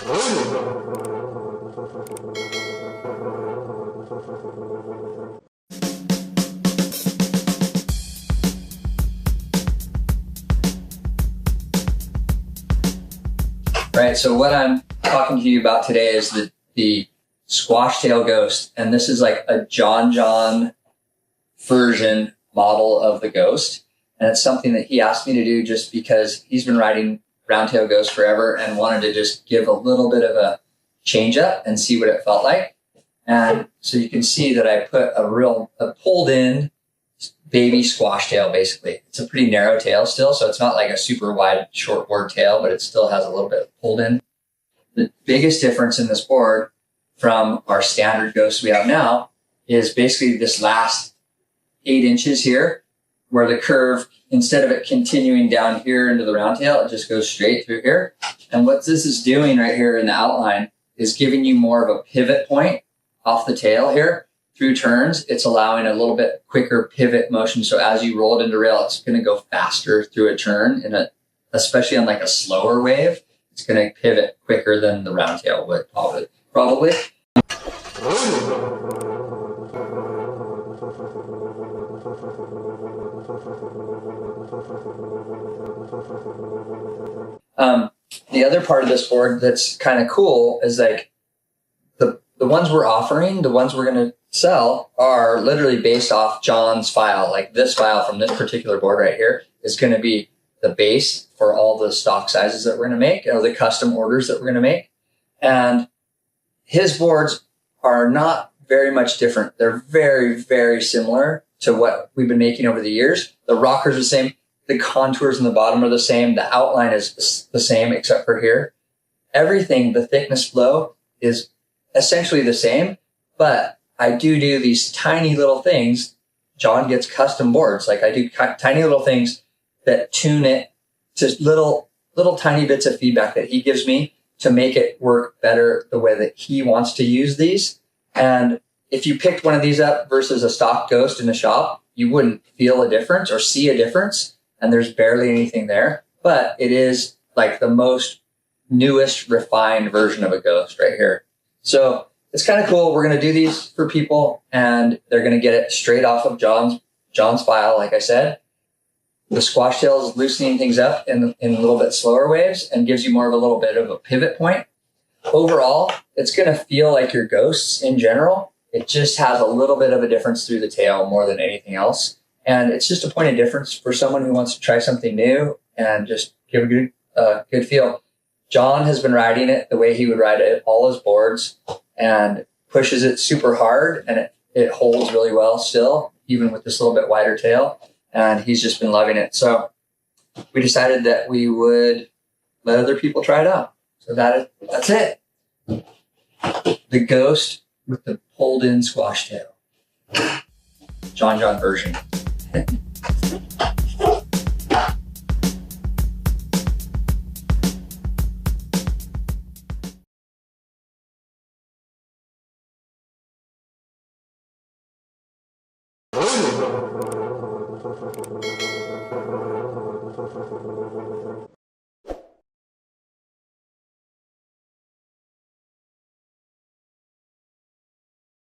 Right, so what I'm talking to you about today is the squash tail Ghost, and this is like a John version model of the Ghost, and it's something that he asked me to do just because he's been riding round tail Ghost forever and wanted to just give a little bit of a change up and see what it felt like. And so you can see that I put a pulled in baby squash tail, basically. It's a pretty narrow tail still, so it's not like a super wide short board tail, but it still has a little bit pulled in. The biggest difference in this board from our standard Ghost we have now is basically this last 8 inches here, where the curve, instead of it continuing down here into the round tail, it just goes straight through here. And what this is doing right here in the outline is giving you more of a pivot point off the tail here. Through turns, it's allowing a little bit quicker pivot motion. So as you roll it into rail, it's going to go faster through a turn, especially on like a slower wave. It's going to pivot quicker than the round tail would probably. The other part of this board that's kind of cool is like the ones we're offering, the ones we're going to sell are literally based off John's file. Like this file from this particular board right here is going to be the base for all the stock sizes that we're going to make, or the custom orders that we're going to make. And his boards are not very much different. They're very, very similar to what we've been making over the years. The rockers are the same. The contours in the bottom are the same. The outline is the same except for here. Everything, the thickness flow is essentially the same, but I do these tiny little things. John gets custom boards. Like I do tiny little things that tune it to little tiny bits of feedback that he gives me to make it work better the way that he wants to use these. And if you picked one of these up versus a stock Ghost in the shop, you wouldn't feel a difference or see a difference. And there's barely anything there, but it is like the most newest refined version of a Ghost right here. So it's kind of cool. We're going to do these for people and they're going to get it straight off of John's file. Like I said, the squash tail is loosening things up in a little bit slower waves and gives you more of a little bit of a pivot point. Overall, it's going to feel like your Ghosts in general. It just has a little bit of a difference through the tail more than anything else. And it's just a point of difference for someone who wants to try something new and just give a good feel. John has been riding it the way he would ride it, all his boards, and pushes it super hard, and it holds really well still, even with this little bit wider tail. And he's just been loving it. So we decided that we would let other people try it out. So that's it. The Ghost with the pulled in squash tail. John version.